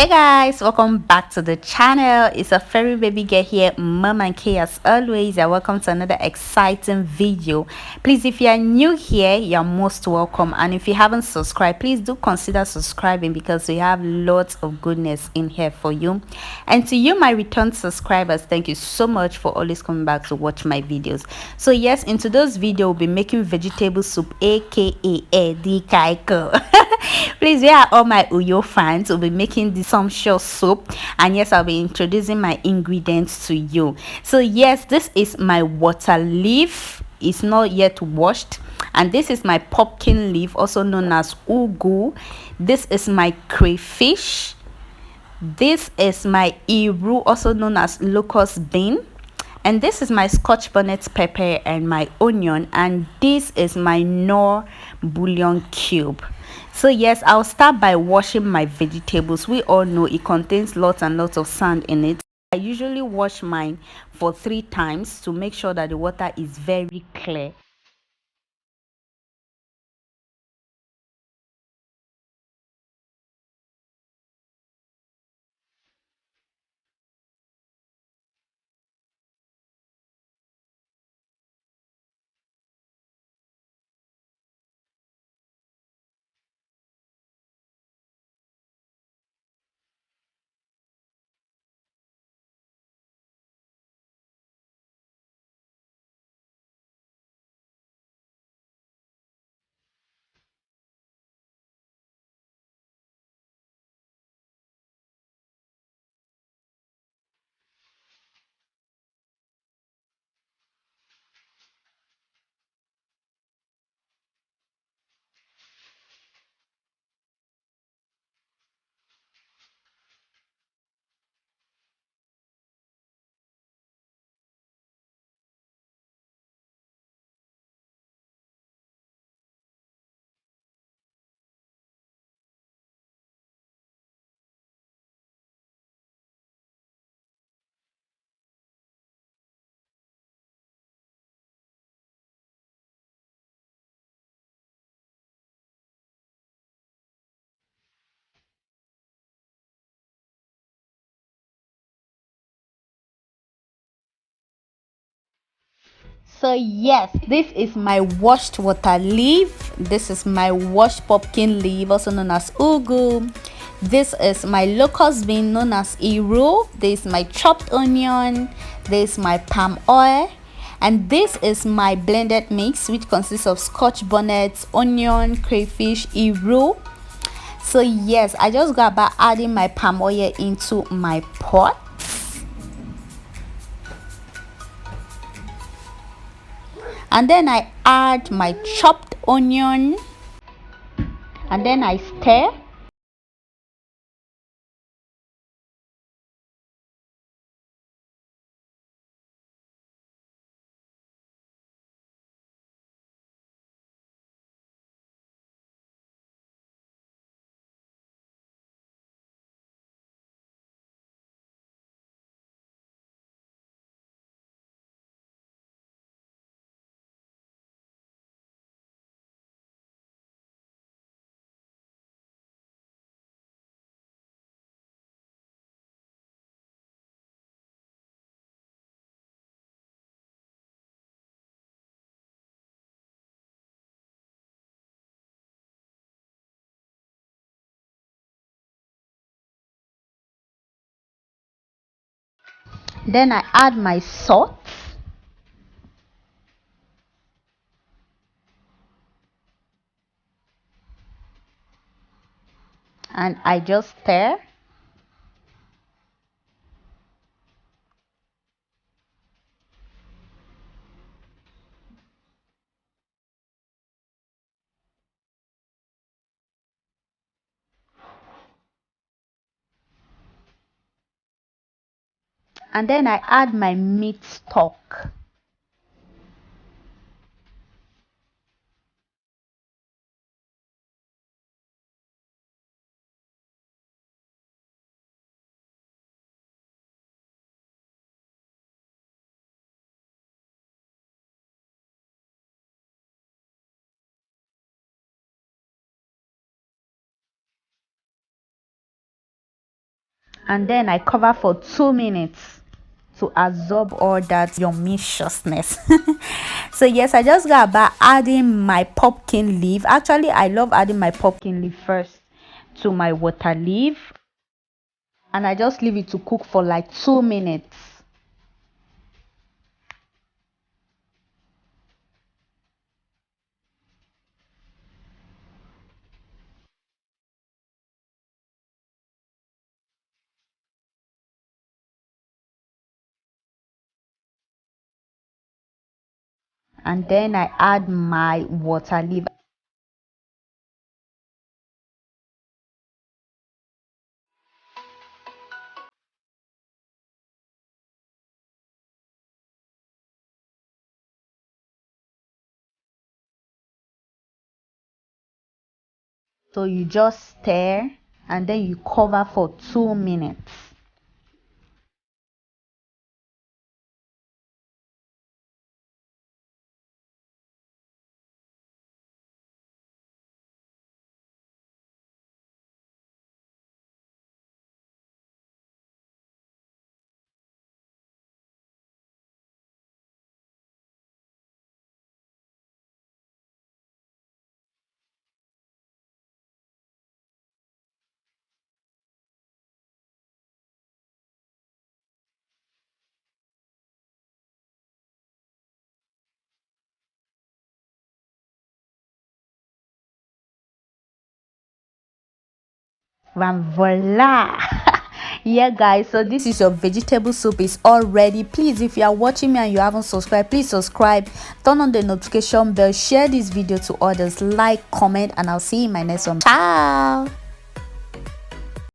Hey guys, welcome back to the channel. It's a fairy baby girl here, Mama and K, as always. And welcome to another exciting video. Please, if you are new here, you're most welcome, and if you haven't subscribed, please do consider subscribing because we have lots of goodness in here for you. And to you, my return subscribers, thank you so much for always coming back to watch my videos. So yes, in today's video we'll be making vegetable soup, aka Edikang Ikong. Please, where are all my Uyo fans? We'll be making this sumptuous soup, and yes, I'll be introducing my ingredients to you. So yes, this is my water leaf. It's not yet washed, and this is my pumpkin leaf, also known as ugu. This is my crayfish. This is my iru, also known as locust bean. And this is my scotch bonnet pepper and my onion, and this is my Knorr bouillon cube. So yes, I'll start by washing my vegetables. We all know it contains lots and lots of sand in it. I usually wash mine for 3 times to make sure that the water is very clear. So yes, this is my washed water leaf. This is my washed pumpkin leaf, also known as ugu. This is my locust bean, known as iru. This is my chopped onion. This is my palm oil. And this is my blended mix, which consists of scotch bonnet, onion, crayfish, iru. So yes, I just got about adding my palm oil into my pot. And then I add my chopped onion, and then I stir. Then I add my salt, and I just stir. And then I add my meat stock. and then I cover for 2 minutes to absorb all that yummiciousness. So yes, I just got about adding my pumpkin leaf. Actually, I love adding my pumpkin leaf first to my water leaf, and I just leave it to cook for like 2 minutes. And then I add my water leaf. So you just stir and then you cover for 2 minutes. And voila. Yeah guys, so this is your vegetable soup is all ready. Please, if you are watching me and you haven't subscribed, please subscribe, turn on the notification bell, share this video to others, like, comment, and I'll see you in my next one. Ciao.